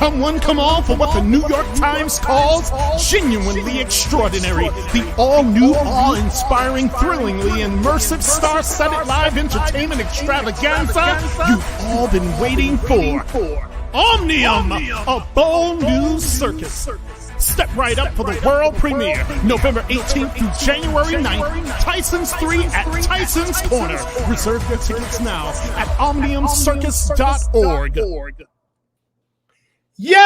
come one, come all for what the New York Times calls genuinely extraordinary. The all-new, awe-inspiring, thrillingly immersive, star-studded live entertainment extravaganza you've all been waiting for. Omnium, a bold new circus. Step right up for the world premiere, November 18th through January 9th, Tyson's 3 at Tyson's Corner. Reserve your tickets now at omniumcircus.org. Yay!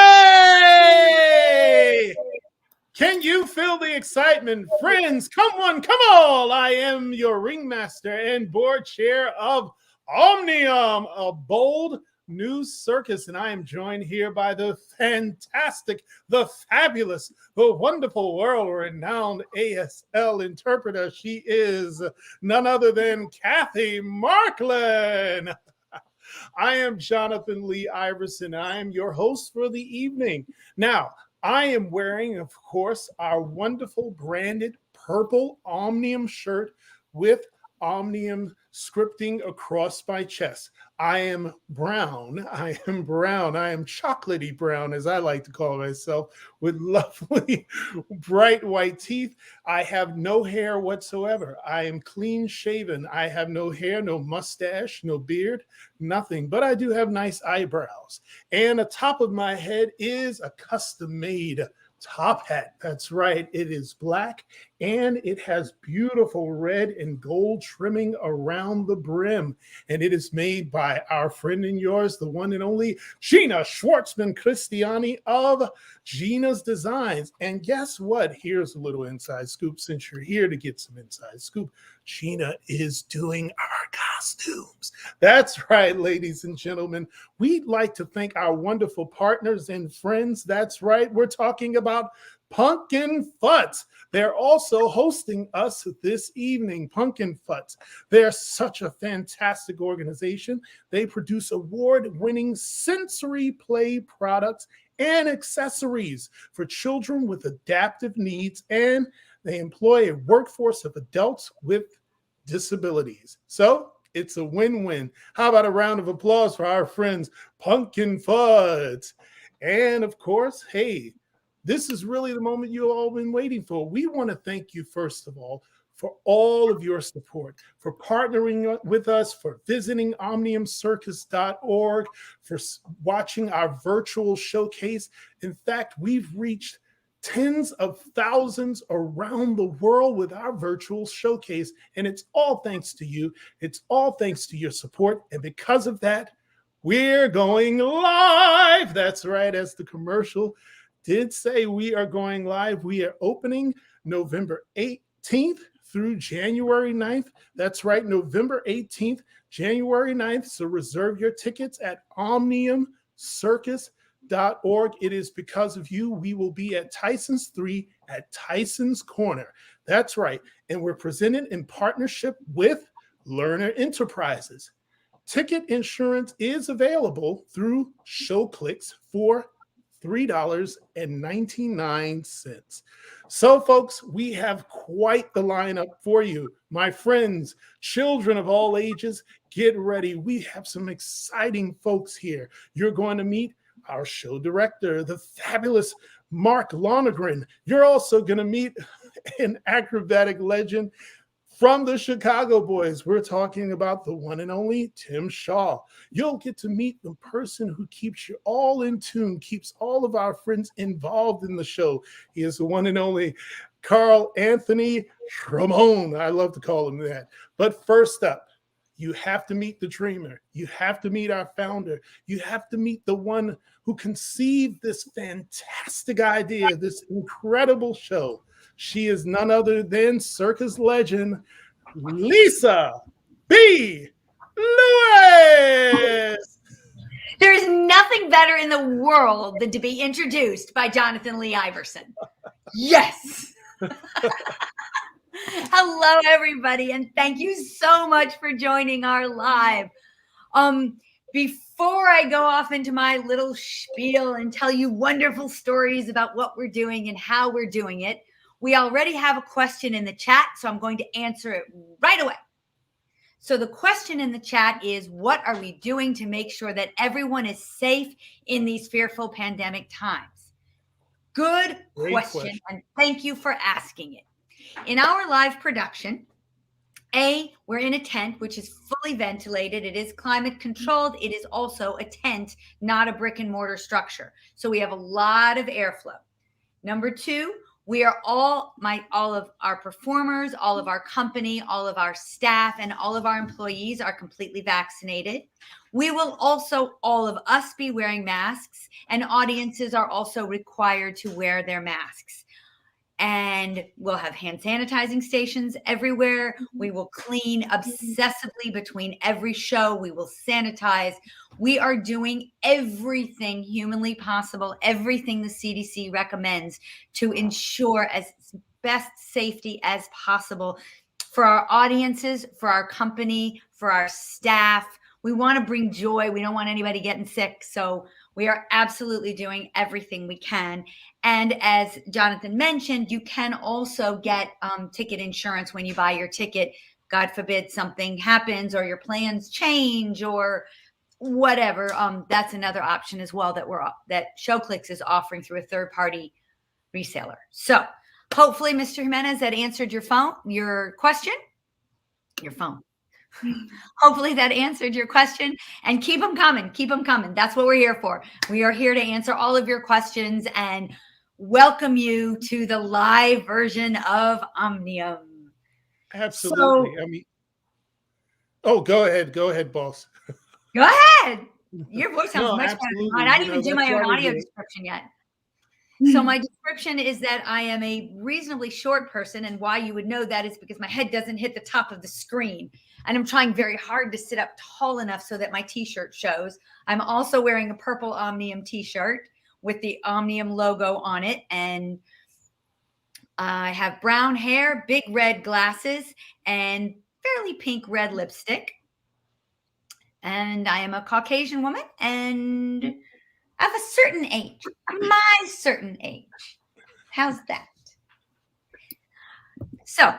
Can you feel the excitement? Friends, come one, come all. I am your ringmaster and board chair of Omnium, a bold New Circus, and I am joined here by the fantastic, the fabulous, the wonderful, world-renowned ASL interpreter. She is none other than Cathy Markland. I am Johnathan Lee Iverson. I am your host for the evening. Now, I am wearing, of course, our wonderful branded purple Omnium shirt with Omnium scripting across my chest. I am brown. I am chocolatey brown, as I like to call myself, with lovely bright white teeth. I have no hair whatsoever. I am clean shaven. I have no hair, no mustache, no beard, nothing. But I do have nice eyebrows. And atop of my head is a custom-made top hat. That's right. It is black and it has beautiful red and gold trimming around the brim. And it is made by our friend and yours, the one and only Gina Schwartzman-Christiani of Gina's Designs. And guess what? Here's a little inside scoop since you're here to get some inside scoop. Gina is doing our costumes. That's right, ladies and gentlemen. We'd like to thank our wonderful partners and friends. That's right. We're talking about Pumpkin Futz. They're also hosting us this evening, Pumpkin Futz. They're such a fantastic organization. They produce award-winning sensory play products and accessories for children with adaptive needs, and they employ a workforce of adults with disabilities. So it's a win-win. How about a round of applause for our friends, Pumpkin Futz? And of course, hey, this is really the moment you've all been waiting for. We want to thank you, first of all, for all of your support, for partnering with us, for visiting omniumcircus.org, for watching our virtual showcase. In fact, we've reached tens of thousands around the world with our virtual showcase, and it's all thanks to you. It's all thanks to your support, and because of that, we're going live. That's right, as the commercial did say, we are going live. We are opening November 18th through January 9th. That's right, November 18th, January 9th. So reserve your tickets at omniumcircus.org. It is because of you we will be at Tyson's 3 at Tyson's Corner. That's right. And we're presented in partnership with Learner Enterprises. Ticket insurance is available through ShowClicks for $3.99. So, folks, we have quite the lineup for you. My friends, children of all ages, get ready. We have some exciting folks here. You're going to meet our show director, the fabulous Mark Lonergan. You're also going to meet an acrobatic legend from the Chicago Boyz. We're talking about the one and only Tim Shaw. You'll get to meet the person who keeps you all in tune, keeps all of our friends involved in the show. He is the one and only Carl Anthony Tramon. I love to call him that. But first up, you have to meet the dreamer. You have to meet our founder. You have to meet the one who conceived this fantastic idea, this incredible show. She is none other than circus legend, Lisa B. Lewis. There is nothing better in the world than to be introduced by Johnathan Lee Iverson. Yes. Hello, everybody, and thank you so much for joining our live. Before I go off into my little spiel and tell you wonderful stories about what we're doing and how we're doing it, we already have a question in the chat, so I'm going to answer it right away. So the question in the chat is, what are we doing to make sure that everyone is safe in these fearful pandemic times? Good question, and thank you for asking it. In our live production, we're in a tent, which is fully ventilated. It is climate controlled. It is also a tent, not a brick and mortar structure. So we have a lot of airflow. Number 2, we are all of our performers, all of our company, all of our staff, and all of our employees are completely vaccinated. We will also, all of us, be wearing masks, and audiences are also required to wear their masks. And we'll have hand sanitizing stations everywhere. We will clean obsessively between every show. We will sanitize. We are doing everything humanly possible, everything the CDC recommends to ensure as best safety as possible for our audiences, for our company, for our staff. We want to bring joy. We don't want anybody getting sick. So we are absolutely doing everything we can. And as Johnathan mentioned, you can also get ticket insurance when you buy your ticket. God forbid something happens or your plans change or whatever. That's another option as well that ShowClix is offering through a third-party reseller. So hopefully, Mr. Jimenez, that answered your question. Hopefully that answered your question, and keep them coming. Keep them coming. That's what we're here for. We are here to answer all of your questions and welcome you to the live version of Omnium. Absolutely. Go ahead, boss. Go ahead. Your voice sounds much better than mine. I didn't even do my own audio description yet. So my description is that I am a reasonably short person, and why you would know that is because my head doesn't hit the top of the screen, and I'm trying very hard to sit up tall enough so that my t-shirt shows. I'm also wearing a purple Omnium t-shirt with the Omnium logo on it, and I have brown hair, big red glasses, and fairly pink red lipstick. And I am a Caucasian woman, and of a certain age, my certain age. How's that? So,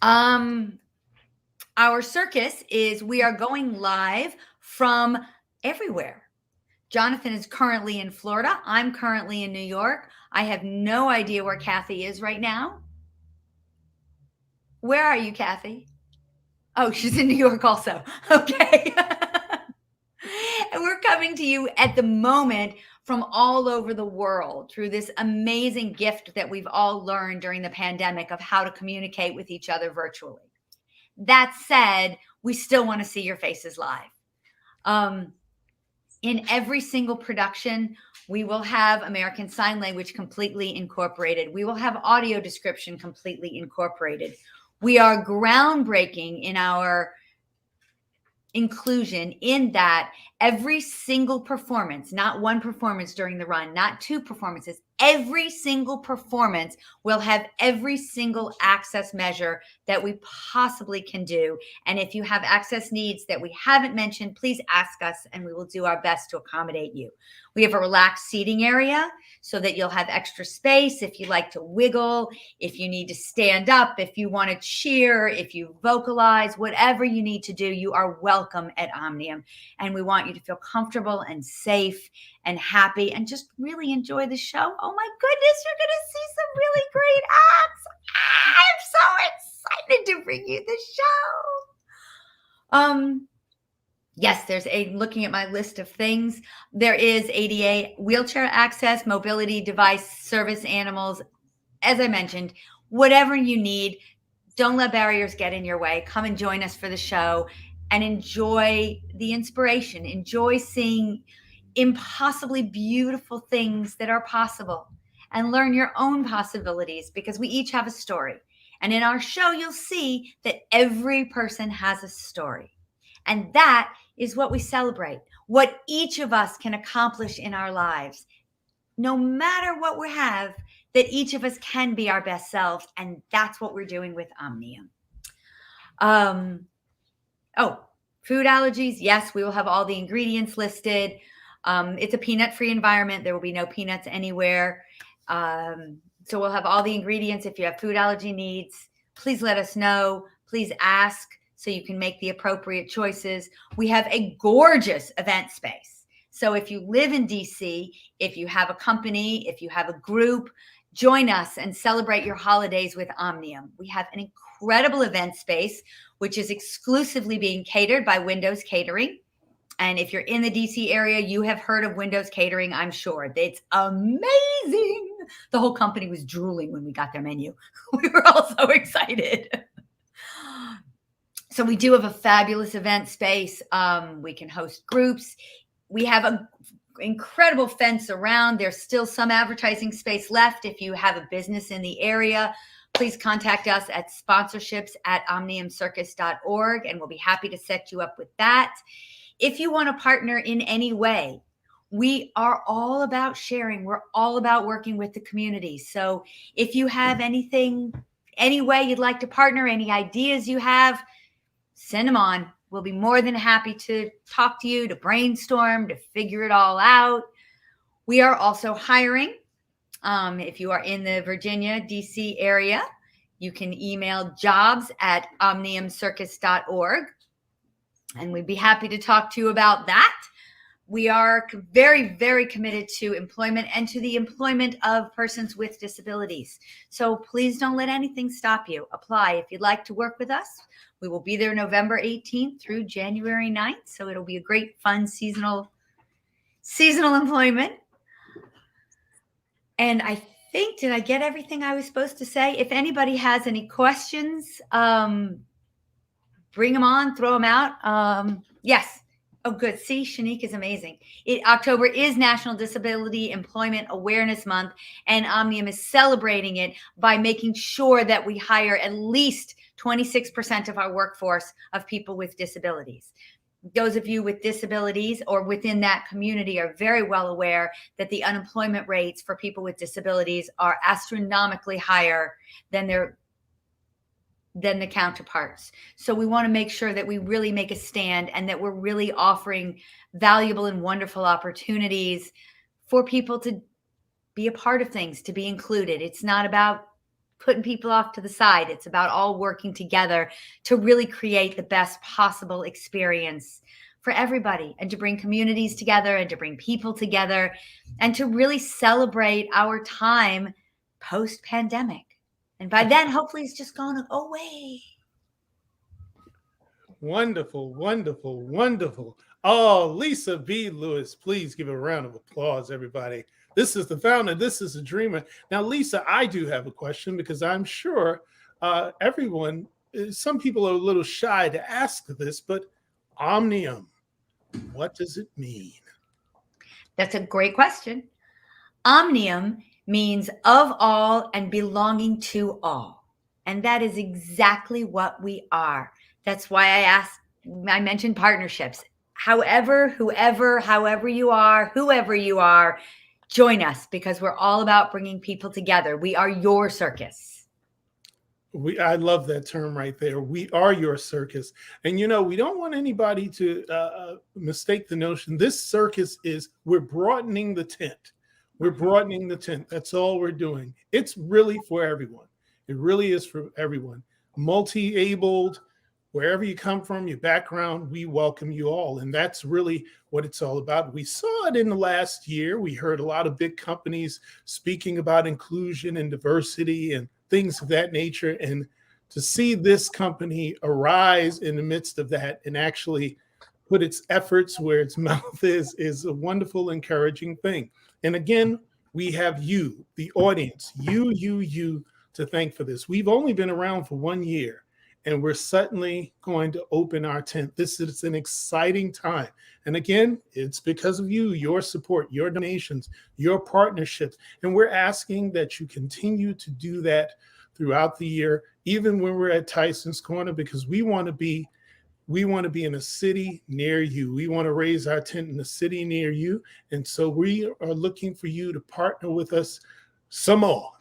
our circus is, we are going live from everywhere. Johnathan is currently in Florida. I'm currently in New York. I have no idea where Cathy is right now. Where are you, Cathy? Oh, she's in New York also. Okay. And we're coming to you at the moment from all over the world through this amazing gift that we've all learned during the pandemic of how to communicate with each other virtually. That said, we still want to see your faces live. In every single production, we will have American Sign Language completely incorporated. We will have audio description completely incorporated. We are groundbreaking in our inclusion in that every single performance, not one performance during the run, not 2 performances, every single performance will have every single access measure that we possibly can do. And if you have access needs that we haven't mentioned, please ask us and we will do our best to accommodate you. We have a relaxed seating area so that you'll have extra space if you like to wiggle, if you need to stand up, if you want to cheer, if you vocalize, whatever you need to do, you are welcome at Omnium. And we want you to feel comfortable and safe and happy and just really enjoy the show. Oh my goodness, you're going to see some really great acts. I'm so excited to bring you the show. Yes, looking at my list of things, there is ADA wheelchair access, mobility device, service animals. As I mentioned, whatever you need, don't let barriers get in your way. Come and join us for the show and enjoy the inspiration. Enjoy seeing impossibly beautiful things that are possible and learn your own possibilities, because we each have a story. And in our show, you'll see that every person has a story. And that is what we celebrate, what each of us can accomplish in our lives. No matter what we have, that each of us can be our best selves. And that's what we're doing with Omnium. Food allergies. Yes, we will have all the ingredients listed. It's a peanut-free environment. There will be no peanuts anywhere. So we'll have all the ingredients. If you have food allergy needs, please let us know. Please ask so you can make the appropriate choices. We have a gorgeous event space. So if you live in DC, if you have a company, if you have a group, join us and celebrate your holidays with Omnium. We have an incredible event space, which is exclusively being catered by Windows Catering. And if you're in the DC area, you have heard of Windows Catering, I'm sure. It's amazing. The whole company was drooling when we got their menu. We were all so excited. So we do have a fabulous event space. We can host groups. We have an incredible fence around. There's still some advertising space left. If you have a business in the area, please contact us at sponsorships@omniumcircus.org, and we'll be happy to set you up with that. If you want to partner in any way, we are all about sharing. We're all about working with the community. So if you have anything, any way you'd like to partner, any ideas you have, send them on. We'll be more than happy to talk to you, to brainstorm, to figure it all out. We are also hiring. If you are in the Virginia, DC area, you can email jobs@omniumcircus.org. And we'd be happy to talk to you about that. We are very, very committed to employment and to the employment of persons with disabilities. So please don't let anything stop you. Apply. If you'd like to work with us, we will be there November 18th through January 9th. So it'll be a great, fun, seasonal employment. And I think, did I get everything I was supposed to say? If anybody has any questions, bring them on, throw them out. Yes. Oh, good. See, Shanique is amazing. October is National Disability Employment Awareness Month, and Omnium is celebrating it by making sure that we hire at least 26% of our workforce of people with disabilities. Those of you with disabilities or within that community are very well aware that the unemployment rates for people with disabilities are astronomically higher than the counterparts. So we want to make sure that we really make a stand and that we're really offering valuable and wonderful opportunities for people to be a part of things, to be included. It's not about putting people off to the side. It's about all working together to really create the best possible experience for everybody, and to bring communities together and to bring people together and to really celebrate our time post-pandemic. And by then, hopefully, it's just gone away. Wonderful, wonderful, wonderful. Oh, Lisa B. Lewis, please give a round of applause, everybody. This is the founder. This is a dreamer. Now, Lisa, I do have a question because I'm sure everyone, some people are a little shy to ask this, but Omnium, what does it mean? That's a great question. Omnium means of all and belonging to all. And that is exactly what we are. That's why I mentioned partnerships. However you are, whoever you are, join us, because we're all about bringing people together. We are your circus. I love that term right there. We are your circus. And, you know, we don't want anybody to mistake the notion. This circus we're broadening the tent. We're broadening the tent. That's all we're doing. It's really for everyone. It really is for everyone. Multi-abled, wherever you come from, your background, we welcome you all. And that's really what it's all about. We saw it in the last year. We heard a lot of big companies speaking about inclusion and diversity and things of that nature. And to see this company arise in the midst of that and actually put its efforts where its mouth is a wonderful, encouraging thing. And again, we have you, the audience, you to thank for this. We've only been around for 1 year, and we're suddenly going to open our tent. This is an exciting time. And again, it's because of you, your support, your donations, your partnerships. And we're asking that you continue to do that throughout the year, even when we're at Tyson's Corner, because we want to be in a city near you. We want to raise our tent in a city near you. And so we are looking for you to partner with us some more.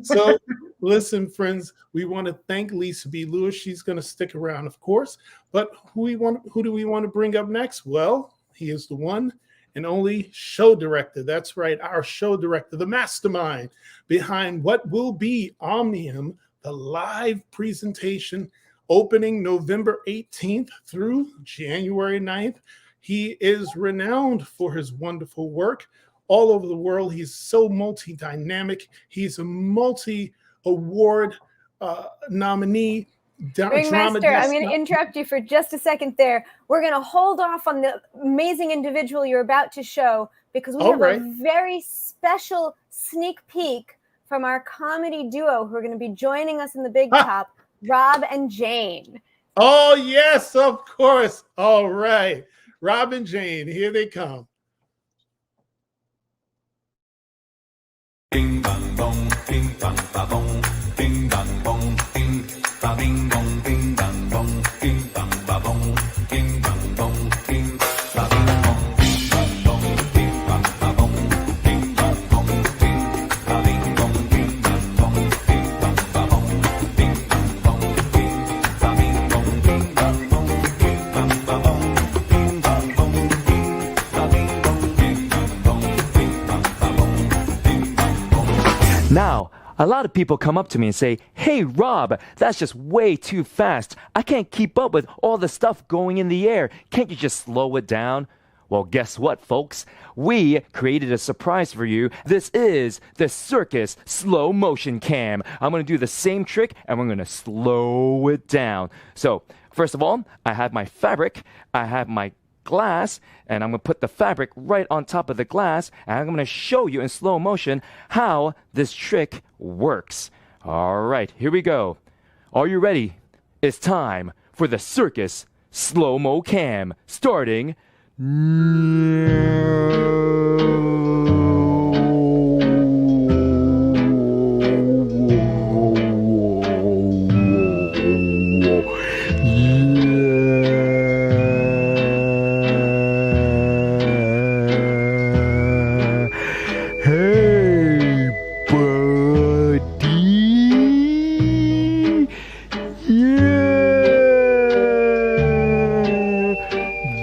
So listen, friends, we want to thank Lisa B. Lewis. She's going to stick around, of course. But who do we want to bring up next? Well, he is the one and only show director. That's right, our show director, the mastermind behind what will be Omnium, the live presentation opening November 18th through January 9th. He is renowned for his wonderful work all over the world. He's so multi-dynamic. He's a multi-award nominee. Ringmaster, I'm going to interrupt you for just a second there. We're going to hold off on the amazing individual you're about to show because we have a very special sneak peek from our comedy duo who are going to be joining us in the Big Top, Rob and Jane. Oh, yes, of course. All right. Rob and Jane, here they come. Ding dong bong, ding dong ba bong, ding dong bong, ding ba ding dong, ding dong bong, ding dong ba bong, ding dong bong, ding ba ding dong, ding dong bong, ding dong ba bong, ding dong bong, ding ba ding dong, ding dong bong, ding dong ba bong, ding dong bong, ding ba ding dong, ding dong bong, ding dong ba bong, ding dong bong, ding ba ding dong, ding dong bong, ding dong ba bong, ding dong bong. Now, a lot of people come up to me and say, "Hey, Rob, that's just way too fast. I can't keep up with all the stuff going in the air. Can't you just slow it down?" Well, guess what, folks? We created a surprise for you. This is the Circus Slow Motion Cam. I'm going to do the same trick, and we're going to slow it down. So, first of all, I have my fabric. I have my glass, and I'm going to put the fabric right on top of the glass, and I'm going to show you in slow motion how this trick works. All right, here we go. Are you ready? It's time for the Circus Slow-Mo Cam, starting Hey, buddy. Yeah.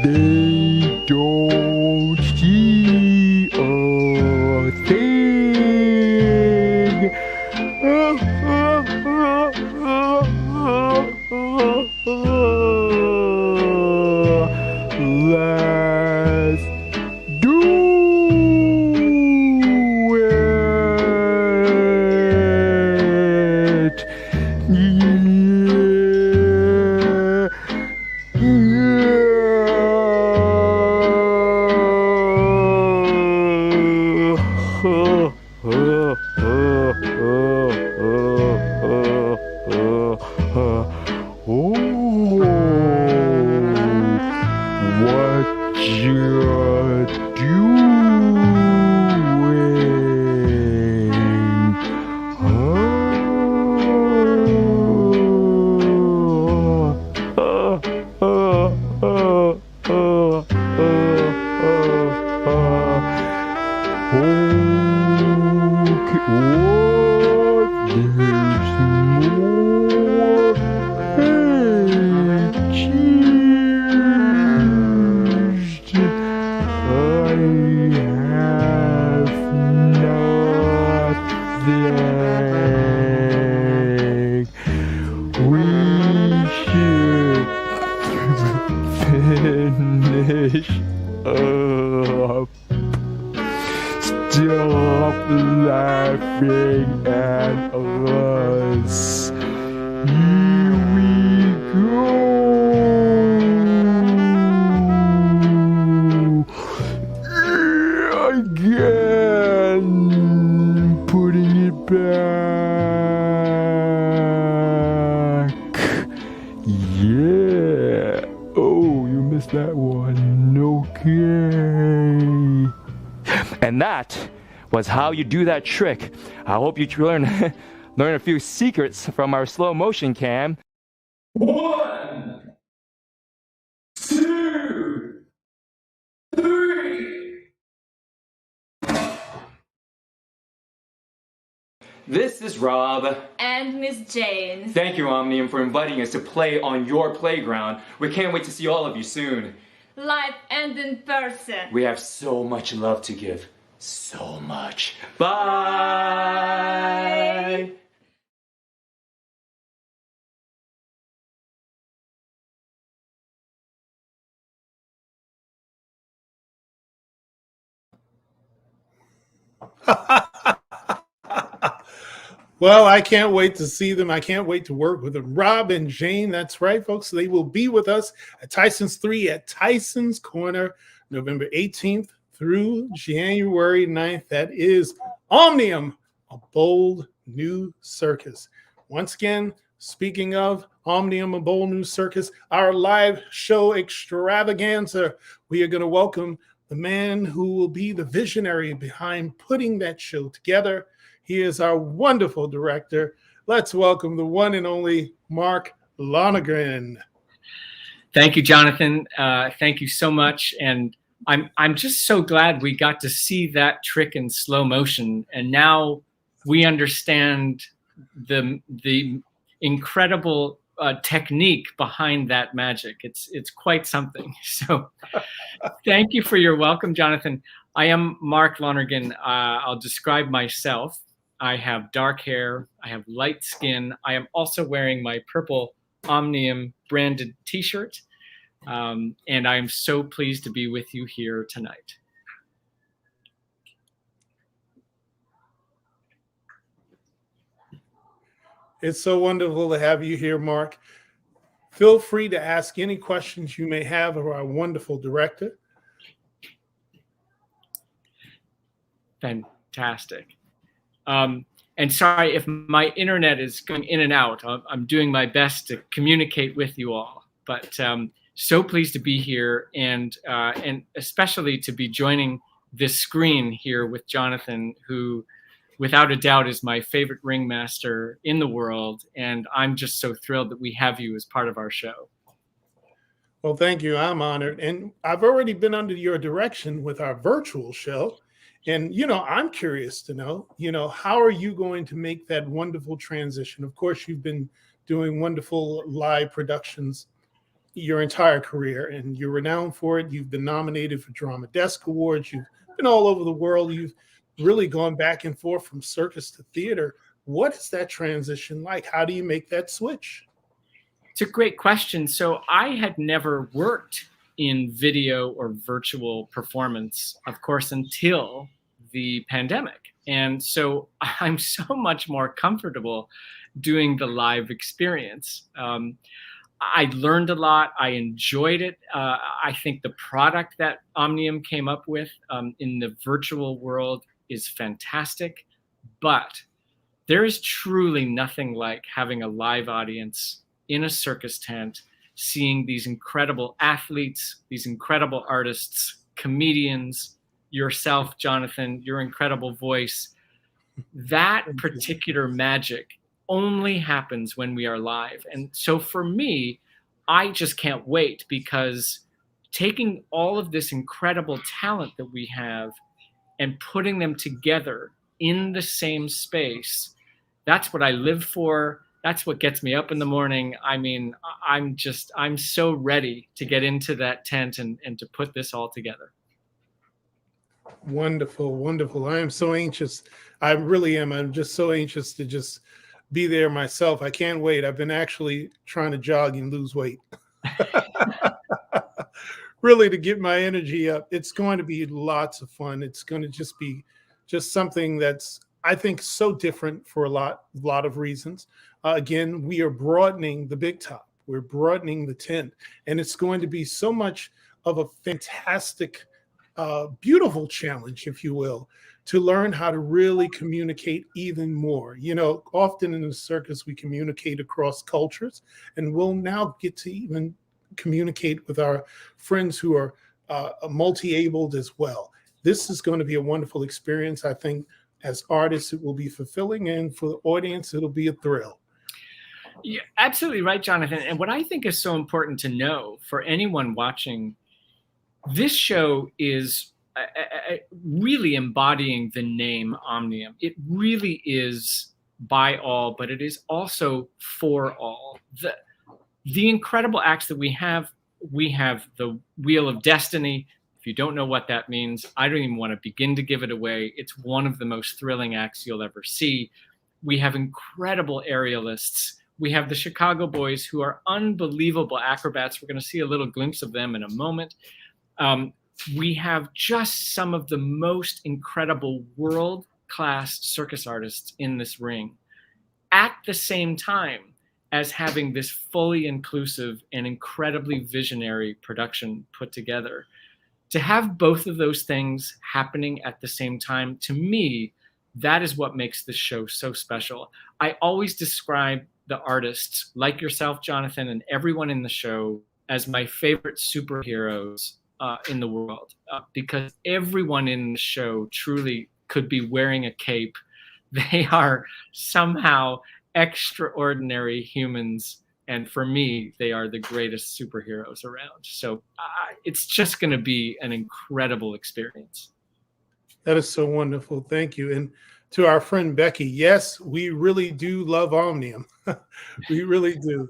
They don't see a thing. Let's do it. What you're doing? There's more. Hey, cheers. I have nothing. We should finish up. Stop laughing at us. Here we go. Again, putting it back. Yeah. Oh, you missed that one. Okay. And that was how you do that trick. I hope you learn a few secrets from our slow motion cam. 1, 2, 3. This is Rob. And Miss Jane. Thank you, Omnium, for inviting us to play on your playground. We can't wait to see all of you soon. Live and in person. We have so much love to give. So much. Bye. Well, I can't wait to see them. I can't wait to work with them. Rob and Jane, that's right, folks. They will be with us at Tyson's 3 at Tyson's Corner, November 18th through January 9th. That is Omnium, a Bold New Circus. Once again, speaking of Omnium, a Bold New Circus, our live show extravaganza, we are going to welcome the man who will be the visionary behind putting that show together. He is our wonderful director. Let's welcome the one and only Mark Lonergan. Thank you, Johnathan. Thank you so much. And I'm just so glad we got to see that trick in slow motion. And now we understand the incredible technique behind that magic. It's quite something. So thank you for your welcome, Johnathan. I am Mark Lonergan. I'll describe myself. I have dark hair. I have light skin. I am also wearing my purple Omnium branded t-shirt. And I am so pleased to be with you here tonight. It's so wonderful to have you here, Mark. Feel free to ask any questions you may have of our wonderful director. Fantastic. And sorry if my internet is going in and out. I'm doing my best to communicate with you all, but so pleased to be here and especially to be joining this screen here with Johnathan, who without a doubt is my favorite ringmaster in the world. And I'm just so thrilled that we have you as part of our show. Well, thank you. I'm honored. And I've already been under your direction with our virtual show. And, I'm curious to know, how are you going to make that wonderful transition? Of course, you've been doing wonderful live productions your entire career, and you're renowned for it. You've been nominated for Drama Desk Awards. You've been all over the world. You've really gone back and forth from circus to theater. What is that transition like? How do you make that switch? It's a great question. So I had never worked in video or virtual performance, of course, until the pandemic. And so I'm so much more comfortable doing the live experience. I learned a lot. I enjoyed it. I think the product that Omnium came up with in the virtual world is fantastic, but there is truly nothing like having a live audience in a circus tent, seeing these incredible athletes, these incredible artists, comedians, yourself, Johnathan, your incredible voice. That particular magic only happens when we are live. And so for me, I just can't wait, because taking all of this incredible talent that we have and putting them together in the same space, that's what I live for. That's what gets me up in the morning. I mean, I'm so ready to get into that tent and to put this all together. Wonderful, wonderful. I am so anxious. I really am. I'm just so anxious to just be there myself. I can't wait. I've been actually trying to jog and lose weight. Really, to get my energy up. It's going to be lots of fun. It's going to just be something that's, I think, so different for a lot of reasons. Again, we are broadening the big top. We're broadening the tent, and it's going to be so much of a fantastic, beautiful challenge, if you will, to learn how to really communicate even more. Often in the circus, we communicate across cultures, and we'll now get to even communicate with our friends who are multi-abled as well. This is going to be a wonderful experience. I think as artists, it will be fulfilling, and for the audience, it'll be a thrill. You're absolutely right, Johnathan. And what I think is so important to know for anyone watching, this show is really embodying the name Omnium. It really is by all, but it is also for all. The incredible acts that we have the Wheel of Destiny. If you don't know what that means, I don't even want to begin to give it away. It's one of the most thrilling acts you'll ever see. We have incredible aerialists. We have the Chicago Boyz, who are unbelievable acrobats. We're going to see a little glimpse of them in a moment. we have just some of the most incredible world-class circus artists in this ring, at the same time as having this fully inclusive and incredibly visionary production put together. To have both of those things happening at the same time, to me, that is what makes this show so special. I always describe the artists, like yourself, Johnathan, and everyone in the show, as my favorite superheroes in the world, because everyone in the show truly could be wearing a cape. They are somehow extraordinary humans, and for me, they are the greatest superheroes around. So it's just going to be an incredible experience. That is so wonderful. Thank you. And to our friend Becky, yes, we really do love Omnium. We really do.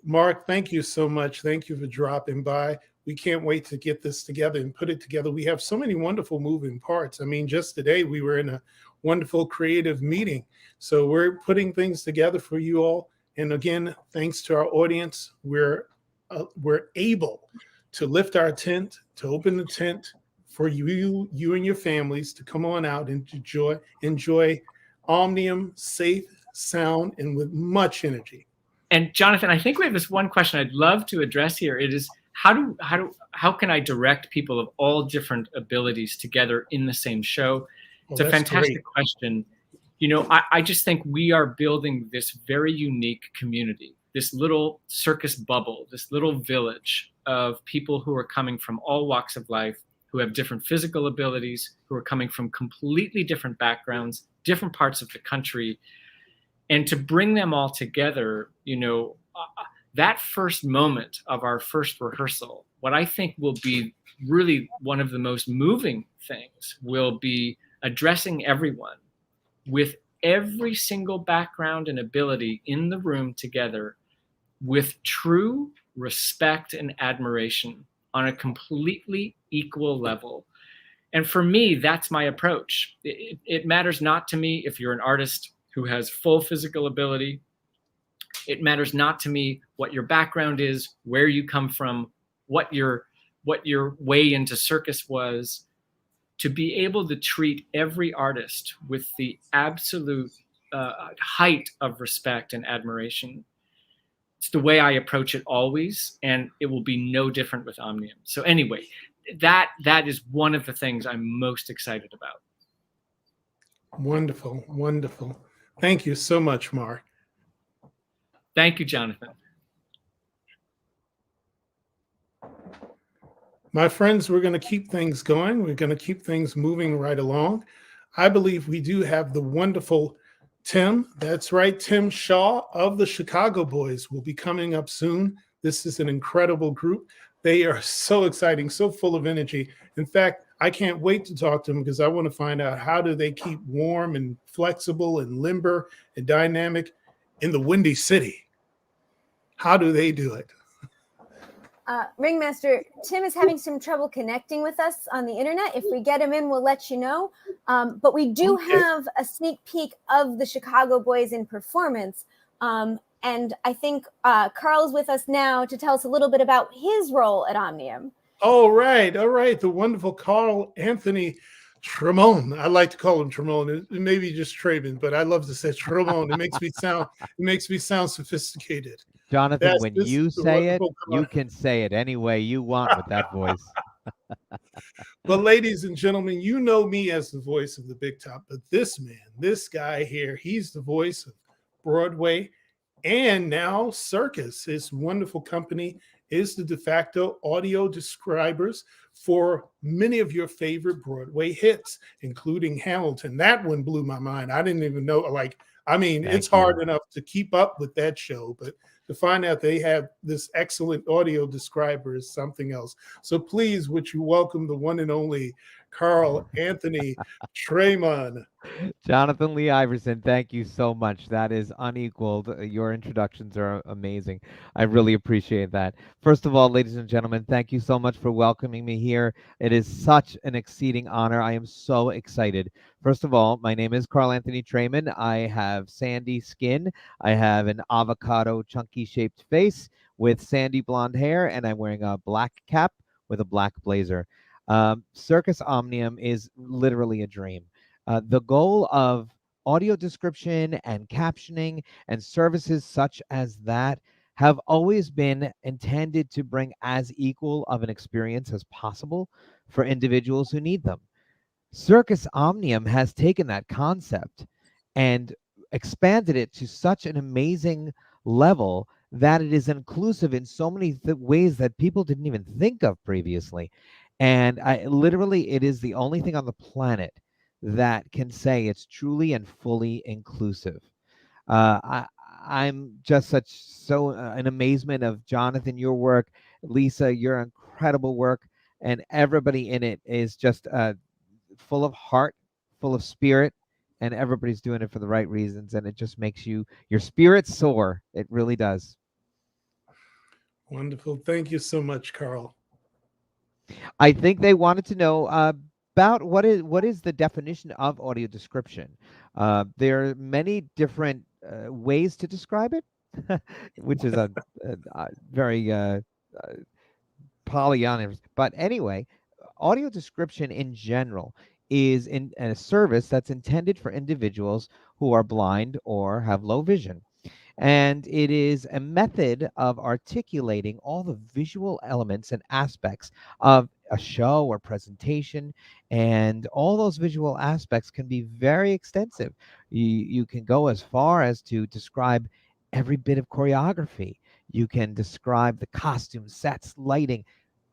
Mark, thank you so much. Thank you for dropping by. We can't wait to get this together and put it together. We have so many wonderful moving parts. I mean, just today we were in a wonderful creative meeting. So we're putting things together for you all. And again, thanks to our audience, we're able to lift our tent, to open the tent for you and your families to come on out and enjoy Omnium, safe, sound, and with much energy. And Johnathan, I think we have this one question I'd love to address here. It is, how can I direct people of all different abilities together in the same show? It's a fantastic question. You know, I just think we are building this very unique community, this little circus bubble, this little village of people who are coming from all walks of life, who have different physical abilities, who are coming from completely different backgrounds, different parts of the country. And to bring them all together, you know, that first moment of our first rehearsal, what I think will be really one of the most moving things will be addressing everyone with every single background and ability in the room together with true respect and admiration on a completely equal level. And for me, that's my approach. It matters not to me if you're an artist who has full physical ability. It matters not to me what your background is, where you come from, what your way into circus was. To be able to treat every artist with the absolute height of respect and admiration. It's the way I approach it always, and it will be no different with Omnium. So anyway, that is one of the things I'm most excited about. Wonderful, wonderful. Thank you so much, Mark. Thank you, Johnathan. My friends, we're going to keep things going. We're going to keep things moving right along. I believe we do have the wonderful Tim. That's right. Tim Shaw of the Chicago Boyz will be coming up soon. This is an incredible group. They are so exciting, so full of energy. In fact, I can't wait to talk to them because I want to find out how do they keep warm and flexible and limber and dynamic in the Windy City. How do they do it? Ringmaster, Tim is having some trouble connecting with us on the internet. If we get him in, we'll let you know. But we do have a sneak peek of the Chicago Boyz in performance. And I think Carl's with us now to tell us a little bit about his role at Omnium. All right. The wonderful Carl Anthony Tramon. I like to call him Tramon. It may be just Tramon, but I love to say Tramon. It makes me sound sophisticated. Johnathan, when you say it, you can say it any way you want with that voice. But ladies and gentlemen, you know me as the voice of the Big Top, but this man, this guy here, he's the voice of Broadway and now circus. His wonderful company is the de facto audio describers for many of your favorite Broadway hits, including Hamilton. That one blew my mind. I didn't even know, it's hard enough to keep up with that show, but to find out they have this excellent audio describer is something else. So please, would you welcome the one and only Carl Anthony Tramon. Johnathan Lee Iverson, thank you so much. That is unequaled. Your introductions are amazing. I really appreciate that. First of all, ladies and gentlemen, thank you so much for welcoming me here. It is such an exceeding honor. I am so excited. First of all, my name is Carl Anthony Tramon. I have sandy skin. I have an avocado chunky shaped face with sandy blonde hair, and I'm wearing a black cap with a black blazer. Circus Omnium is literally a dream. The goal of audio description and captioning and services such as that have always been intended to bring as equal of an experience as possible for individuals who need them. Circus Omnium has taken that concept and expanded it to such an amazing level that it is inclusive in so many ways that people didn't even think of previously. And it is the only thing on the planet that can say it's truly and fully inclusive. I'm just in amazement of Johnathan, your work, Lisa, your incredible work, and everybody in it is just full of heart, full of spirit, and everybody's doing it for the right reasons, and it just makes your spirit soar. It really does. Wonderful. Thank you so much, Carl. I think they wanted to know about what is the definition of audio description. There are many different ways to describe it, which is a very Pollyanna. But anyway, audio description in general is in a service that's intended for individuals who are blind or have low vision. And it is a method of articulating all the visual elements and aspects of a show or presentation. And all those visual aspects can be very extensive. You can go as far as to describe every bit of choreography. You can describe the costume, sets, lighting,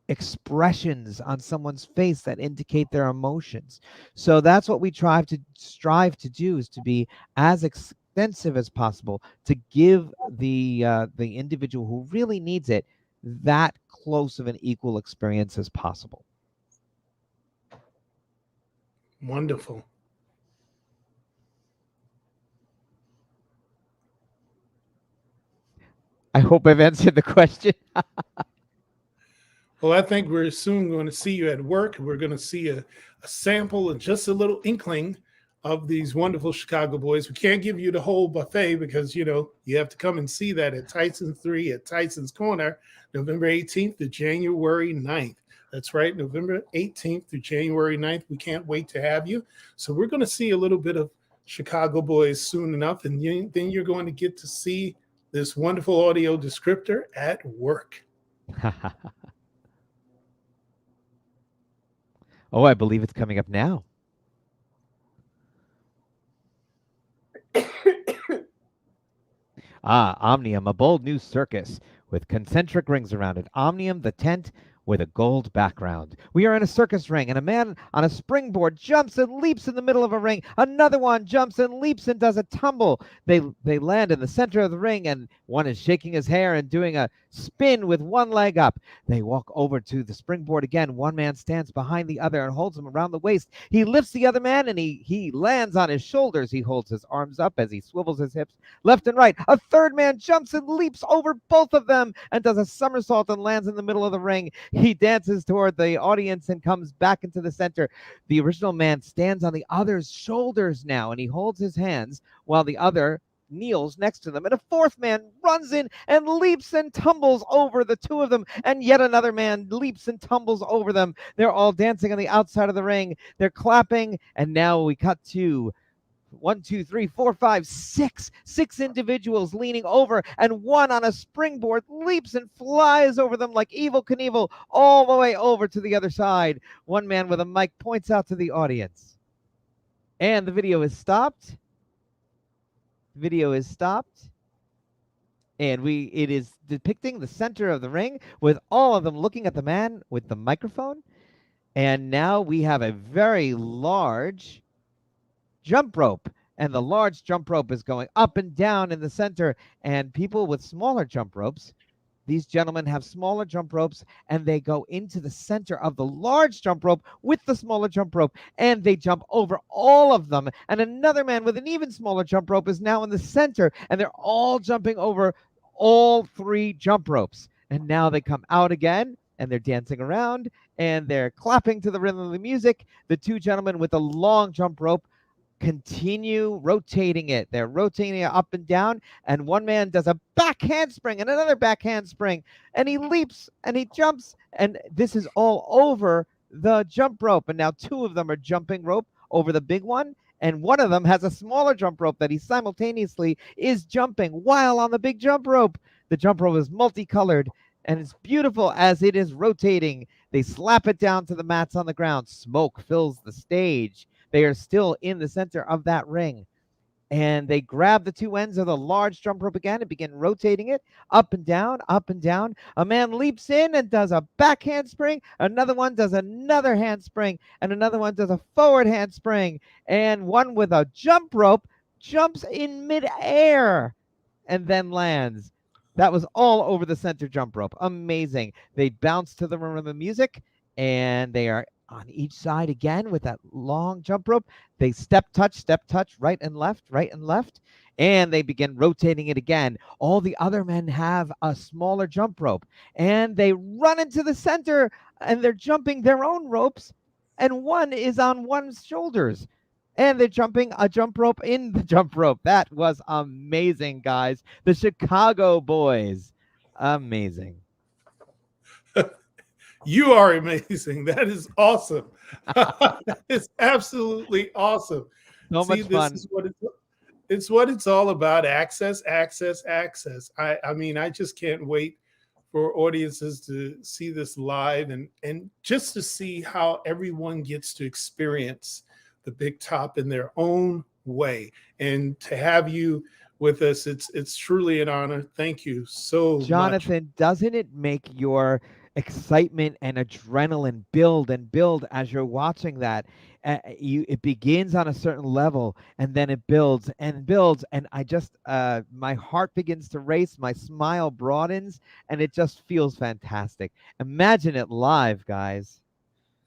expressions on someone's face that indicate their emotions. So that's what we strive to do, is to be as extensive as possible, to give the individual who really needs it that close of an equal experience as possible. Wonderful. I hope I've answered the question. Well, I think we're soon going to see you at work. We're going to see a sample and just a little inkling of these wonderful Chicago Boyz. We can't give you the whole buffet because, you have to come and see that at Tyson's 3 at Tyson's Corner, November 18th to January 9th. That's right, November 18th through January 9th. We can't wait to have you. So we're going to see a little bit of Chicago Boyz soon enough, and then you're going to get to see this wonderful audio descriptor at work. Oh, I believe it's coming up now. Omnium, a bold new circus with concentric rings around it. Omnium, the tent with a gold background. We are in a circus ring, and a man on a springboard jumps and leaps in the middle of a ring. Another one jumps and leaps and does a tumble. They land in the center of the ring, and one is shaking his hair and doing a spin with one leg up. They walk over to the springboard again. One man stands behind the other and holds him around the waist. He lifts the other man, and he lands on his shoulders. He holds his arms up as he swivels his hips left and right. A third man jumps and leaps over both of them and does a somersault and lands in the middle of the ring. He dances toward the audience and comes back into the center. The original man stands on the other's shoulders now, and he holds his hands while the other kneels next to them. And a fourth man runs in and leaps and tumbles over the two of them, and yet another man leaps and tumbles over them. They're all dancing on the outside of the ring. They're clapping, and now we cut to 1, 2, 3, 4, 5, 6 individuals leaning over, and one on a springboard leaps and flies over them like Evel Knievel all the way over to the other side. One man with a mic points out to the audience, and the video is stopped. And it is depicting the center of the ring with all of them looking at the man with the microphone. And now we have a very large jump rope, and the large jump rope is going up and down in the center, and people with smaller jump ropes, these gentlemen have smaller jump ropes, and they go into the center of the large jump rope with the smaller jump rope, and they jump over all of them. And another man with an even smaller jump rope is now in the center, and they're all jumping over all 3 jump ropes. And now they come out again, and they're dancing around, and they're clapping to the rhythm of the music. The 2 gentlemen with the long jump rope continue rotating it. They're rotating it up and down, and one man does a back handspring and another back handspring, and he leaps and he jumps, and this is all over the jump rope. And now 2 of them are jumping rope over the big one. And one of them has a smaller jump rope that he simultaneously is jumping while on the big jump rope. The jump rope is multicolored and it's beautiful as it is rotating. They slap it down to the mats on the ground. Smoke fills the stage. They are still in the center of that ring. And they grab the 2 ends of the large jump rope again and begin rotating it up and down, up and down. A man leaps in and does a back handspring. Another one does another handspring. And another one does a forward handspring. And one with a jump rope jumps in midair and then lands. That was all over the center jump rope. Amazing. They bounce to the rhythm of the music, and they are on each side again with that long jump rope. They step touch, right and left, and they begin rotating it again. All the other men have a smaller jump rope, and they run into the center, and they're jumping their own ropes, and one is on one's shoulders. And they're jumping a jump rope in the jump rope. That was amazing, guys. The Chicago Boyz. Amazing. You are amazing. That is awesome. That is absolutely awesome. So much fun. It's what it's all about. Access. I mean, I just can't wait for audiences to see this live and just to see how everyone gets to experience the big top in their own way. And to have you with us, it's truly an honor. Thank you so much. Johnathan, doesn't it make your excitement and adrenaline build as you're watching that? It begins on a certain level and then it builds and builds, and I just my heart begins to race, my smile broadens, and it just feels fantastic. Imagine it live, guys.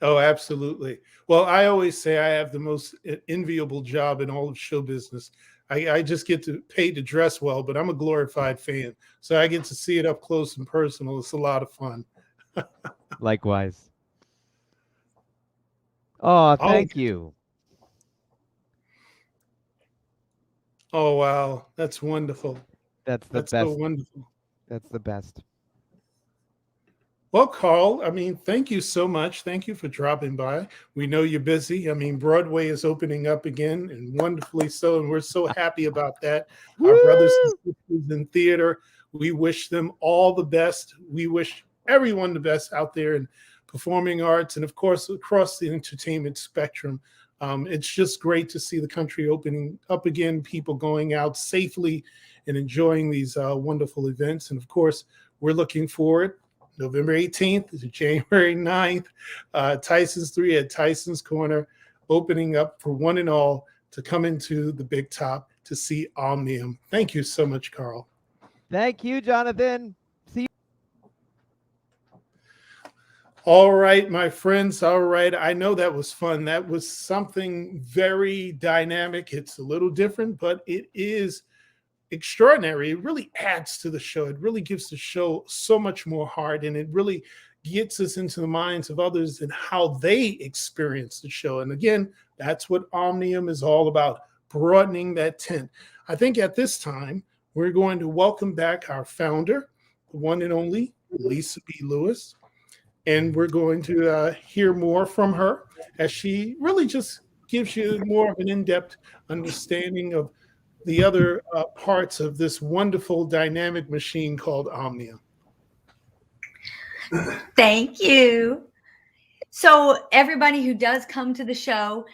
Oh, absolutely. Well, I always say I have the most enviable job in all of show business. I just get to pay to dress well, but I'm a glorified fan. So I get to see it up close and personal. It's a lot of fun. Likewise. Oh, thank you. Oh, wow. That's wonderful. That's the best. So wonderful. That's the best. Well, Carl, I mean, thank you so much. Thank you for dropping by. We know you're busy. I mean, Broadway is opening up again, and wonderfully so, and we're so happy about that. Woo! Our brothers and sisters in theater, we wish them all the best. We wish everyone the best out there in performing arts and, of course, across the entertainment spectrum. It's just great to see the country opening up again, people going out safely and enjoying these wonderful events. And, of course, we're looking forward November 18th to January 9th, Tyson's 3 at Tyson's Corner, opening up for one and all to come into the big top to see Omnium. Thank you so much, Carl. Thank you, Johnathan. See you. All right, my friends. All right. I know that was fun. That was something very dynamic. It's a little different, but it is extraordinary. It really adds to the show. It really gives the show so much more heart, and it really gets us into the minds of others and how they experience the show. And again, that's what Omnium is all about, broadening that tent. I think at this time, we're going to welcome back our founder, the one and only Lisa B. Lewis. And we're going to hear more from her as she really just gives you more of an in-depth understanding of the other parts of this wonderful dynamic machine called Omnium. Thank you. So everybody who does come to the show,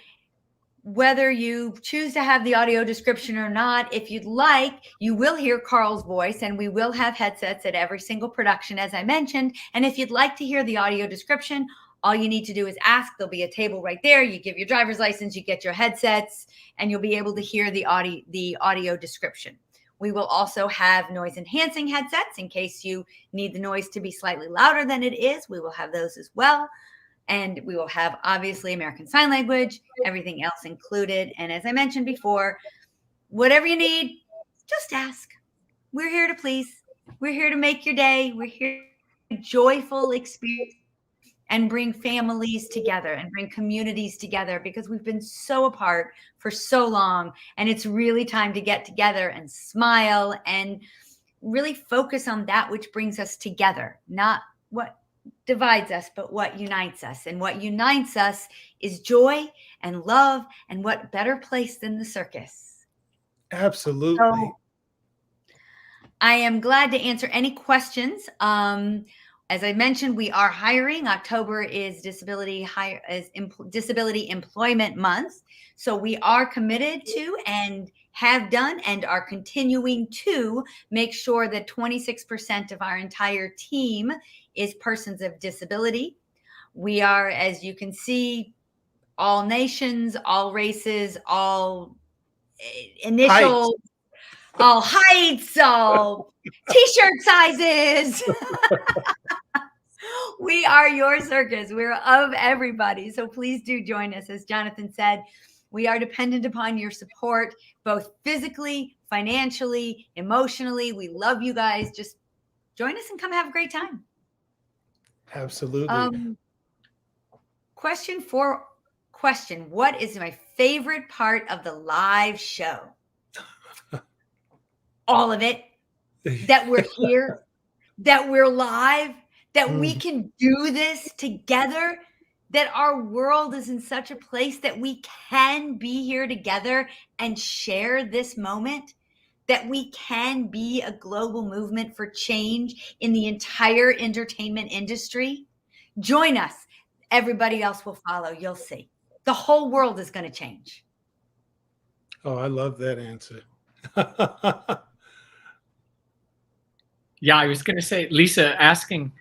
whether you choose to have the audio description or not, if you'd like, you will hear Carl's voice, and we will have headsets at every single production, as I mentioned. And if you'd like to hear the audio description, all you need to do is ask. There'll be a table right there. You give your driver's license, you get your headsets, and you'll be able to hear the audio description. We will also have noise enhancing headsets in case you need the noise to be slightly louder than it is. We will have those as well. And we will have, obviously, American Sign Language, everything else included. And as I mentioned before, whatever you need, just ask. We're here to please. We're here to make your day. We're here to joyful experience and bring families together and bring communities together, because we've been so apart for so long. And it's really time to get together and smile and really focus on that which brings us together, not what divides us, but what unites us. And what unites us is joy and love, and what better place than the circus? Absolutely. So I am glad to answer any questions. As I mentioned, we are hiring. October is Disability Employment Month. So we are committed to and have done and are continuing to make sure that 26% of our entire team is persons of disability. We are, as you can see, all nations, all races, all initials, all heights, all t-shirt sizes. We are your circus. We're of everybody. So please do join us. As Johnathan said, we are dependent upon your support, both physically, financially, emotionally. We love you guys. Just join us and come have a great time. Absolutely. Question. What is my favorite part of the live show? All of it. That we're here, that we're live, that we can do this together, that our world is in such a place that we can be here together and share this moment, that we can be a global movement for change in the entire entertainment industry. Join us. Everybody else will follow. You'll see. The whole world is going to change. Oh, I love that answer. Yeah, I was going to say, Lisa, asking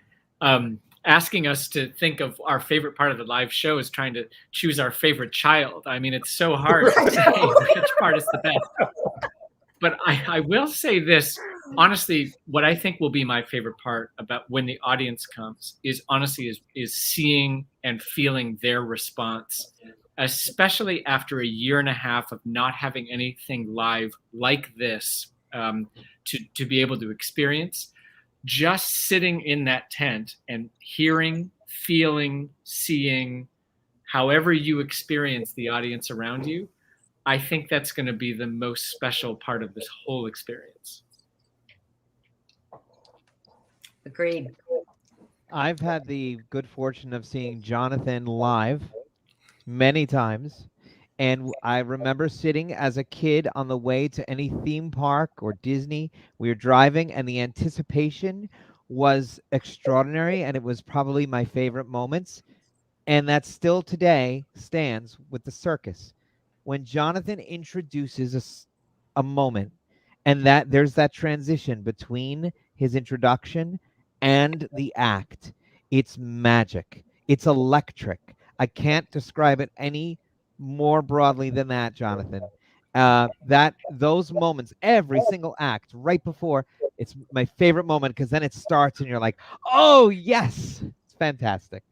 us to think of our favorite part of the live show is trying to choose our favorite child. I mean, it's so hard to say which part is the best. But I will say this, honestly, what I think will be my favorite part about when the audience comes is honestly is seeing and feeling their response, especially after a year and a half of not having anything live like this to be able to experience. Just sitting in that tent and hearing, feeling, seeing, however you experience the audience around you, I think that's going to be the most special part of this whole experience. Agreed. I've had the good fortune of seeing Johnathan live many times. And I remember sitting as a kid on the way to any theme park or Disney. We were driving and the anticipation was extraordinary. And it was probably my favorite moments. And that still today stands with the circus. When Johnathan introduces a moment and that there's that transition between his introduction and the act, it's magic. It's electric. I can't describe it any more broadly than that, Johnathan. That those moments, every single act right before, it's my favorite moment because then it starts and you're like, oh yes, it's fantastic.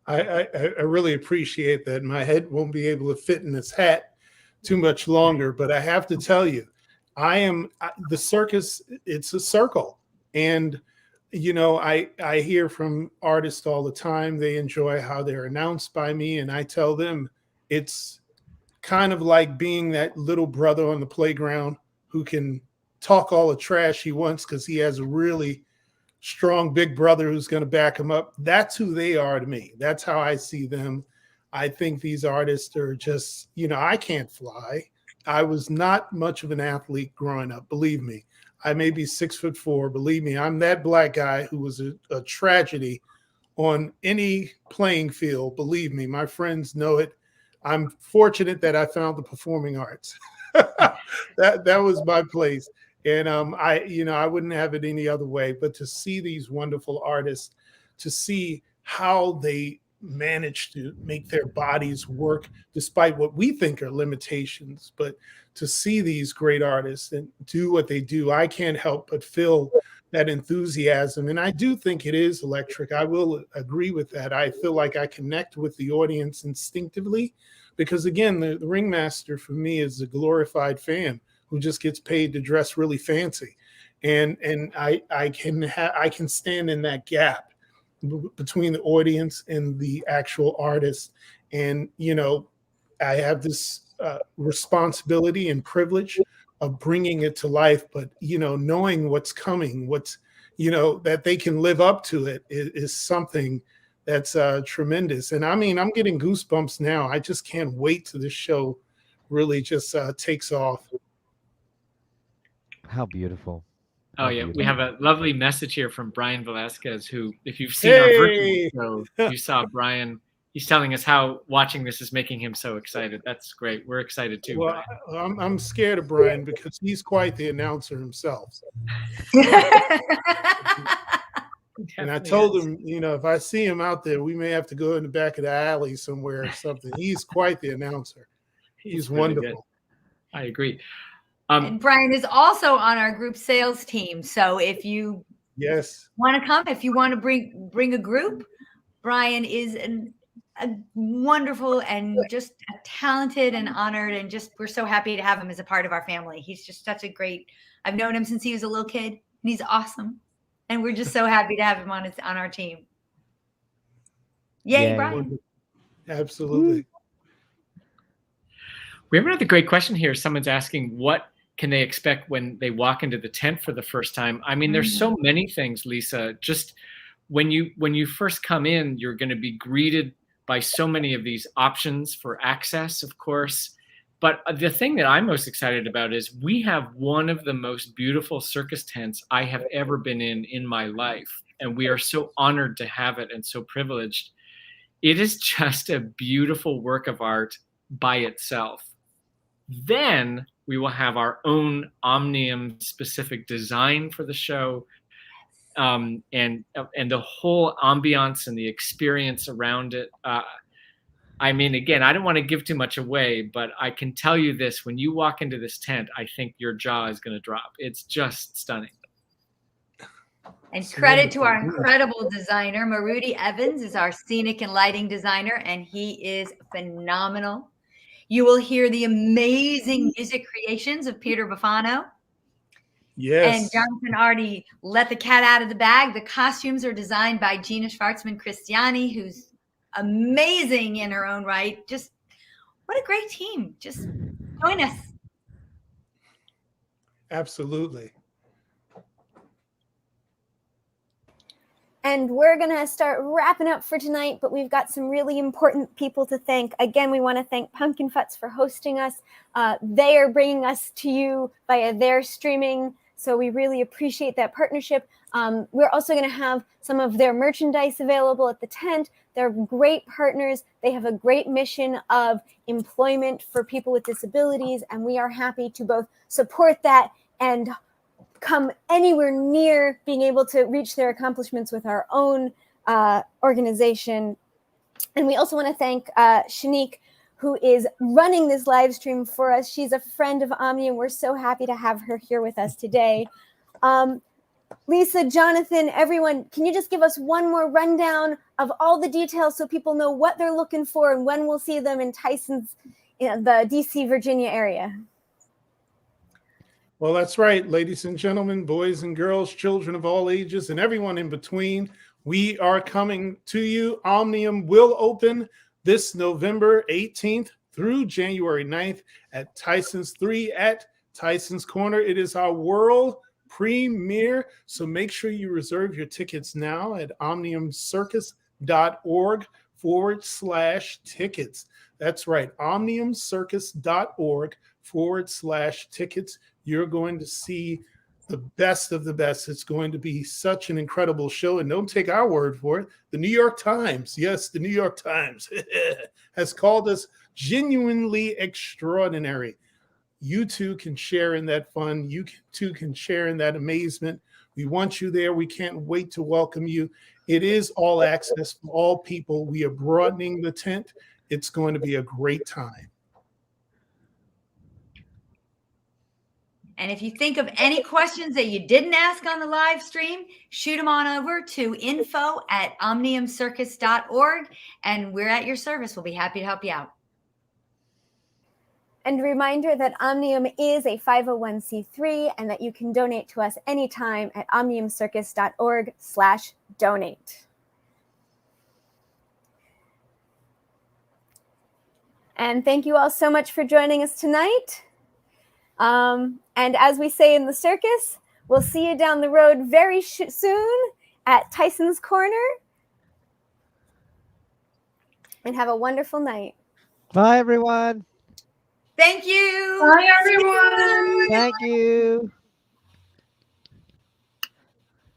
I really appreciate that. My head won't be able to fit in this hat too much longer, but I have to tell you, the circus, it's a circle. And, you know, I hear from artists all the time. They enjoy how they're announced by me. And I tell them it's kind of like being that little brother on the playground who can talk all the trash he wants because he has a really strong big brother who's going to back him up. That's who they are to me. That's how I see them. I think these artists are just, you know, I can't fly. I was not much of an athlete growing up. Believe me, I may be 6'4". Believe me, I'm that black guy who was a tragedy on any playing field. Believe me, my friends know it. I'm fortunate that I found the performing arts. that was my place. And I wouldn't have it any other way. But to see these wonderful artists, to see how they manage to make their bodies work despite what we think are limitations, but to see these great artists and do what they do, I can't help but feel that enthusiasm. And I do think it is electric. I will agree with that. I feel like I connect with the audience instinctively because, again, the Ringmaster for me is a glorified fan who just gets paid to dress really fancy. And I can stand in that gap between the audience and the actual artist. And, you know, I have this responsibility and privilege of bringing it to life, but, you know, knowing what's coming, that they can live up to it is something that's tremendous. And I mean, I'm getting goosebumps now. I just can't wait till this show really just takes off. How beautiful. Oh, yeah. We have a lovely message here from Brian Velasquez, who, if you've seen our virtual show, you saw Brian. He's telling us how watching this is making him so excited. That's great. We're excited too. Well, I'm scared of Brian because he's quite the announcer himself. And I told him, if I see him out there, we may have to go in the back of the alley somewhere or something. He's quite the announcer. He's really wonderful. Good. I agree. And Brian is also on our group sales team. So if you want to come, if you want to bring a group, Brian is a wonderful and just a talented and honored, and just we're so happy to have him as a part of our family. He's just such a great. I've known him since he was a little kid, and he's awesome. And we're just so happy to have him on our team. Yay, Brian! Absolutely. We have another great question here. Someone's asking, what can they expect when they walk into the tent for the first time? I mean, there's so many things, Lisa. Just when you first come in, you're going to be greeted by so many of these options for access, of course. But the thing that I'm most excited about is we have one of the most beautiful circus tents I have ever been in my life. And we are so honored to have it and so privileged. It is just a beautiful work of art by itself. Then we will have our own Omnium specific design for the show, and the whole ambiance and the experience around it. I mean, again, I don't want to give too much away, but I can tell you this: when you walk into this tent, I think your jaw is going to drop. It's just stunning. And credit to our incredible designer. Maruti Evans is our scenic and lighting designer, and he is phenomenal. You will hear the amazing music creations of Peter Buffano. Yes. And Johnathan already let the cat out of the bag. The costumes are designed by Gina Schwartzman-Christiani, who's amazing in her own right. Just what a great team. Just join us. Absolutely. And we're going to start wrapping up for tonight, but we've got some really important people to thank. Again, we want to thank Pumpkin Futz for hosting us. They are bringing us to you via their streaming, so we really appreciate that partnership. We're also going to have some of their merchandise available at the tent. They're great partners. They have a great mission of employment for people with disabilities, and we are happy to both support that and come anywhere near being able to reach their accomplishments with our own organization. And we also want to thank Shanique, who is running this live stream for us. She's a friend of Omnium. We're so happy to have her here with us today. Lisa, Johnathan, everyone, can you just give us one more rundown of all the details so people know what they're looking for and when we'll see them in Tyson's, the DC, Virginia area? Well, that's right, ladies and gentlemen, boys and girls, children of all ages, and everyone in between. We are coming to you. Omnium will open this November 18th through January 9th at Tyson's 3 at Tyson's Corner. It is our world premiere, so make sure you reserve your tickets now at omniumcircus.org/tickets. That's right, omniumcircus.org/tickets. You're going to see the best of the best. It's going to be such an incredible show. And don't take our word for it. The New York Times, yes, the New York Times has called us genuinely extraordinary. You too can share in that fun. You too can share in that amazement. We want you there. We can't wait to welcome you. It is all access for all people. We are broadening the tent. It's going to be a great time. And if you think of any questions that you didn't ask on the live stream, shoot them on over to info@omniumcircus.org, and we're at your service. We'll be happy to help you out. And a reminder that Omnium is a 501c3 and that you can donate to us anytime at omniumcircus.org/donate. And thank you all so much for joining us tonight. And as we say in the circus, We'll see you down the road very soon at Tyson's Corner. And have a wonderful night. Bye, everyone. Thank you. Bye, everyone. Thank you.